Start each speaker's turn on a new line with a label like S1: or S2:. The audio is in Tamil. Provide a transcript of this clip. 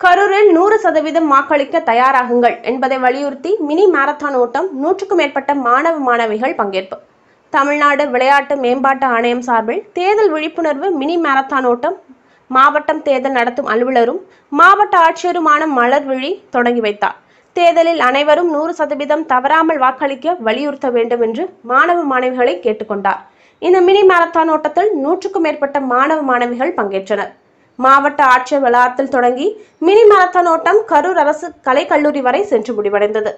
S1: கரூரில் 100% வாக்களிக்க தயாராகுங்கள் என்பதை வலியுறுத்தி மினி மாரத்தான் ஓட்டம் 100க்கும் மேற்பட்ட மாணவ மாணவிகள் பங்கேற்பு. தமிழ்நாடு விளையாட்டு மேம்பாட்டு ஆணையம் சார்பில் தேர்தல் விழிப்புணர்வு மினி மாரத்தான் ஓட்டம் மாவட்டம் தேர்தல் நடத்தும் அலுவலரும் மாவட்ட ஆட்சியருமான மலர்விழி தொடங்கி வைத்தார். தேர்தலில் அனைவரும் 100% தவறாமல் வாக்களிக்க வலியுறுத்த வேண்டும் என்று மாணவ மாணவிகளை கேட்டுக்கொண்டார். இந்த மினி மாரத்தான் ஓட்டத்தில் 100க்கும் மேற்பட்ட மாணவ மாணவிகள் பங்கேற்றனர். மாவட்ட ஆட்சியர் வளாகத்தில் தொடங்கி மினி மாரத்தான் ஓட்டம் கரூர் அரசு கலைக்கல்லூரி வரை சென்று முடிவடைந்தது.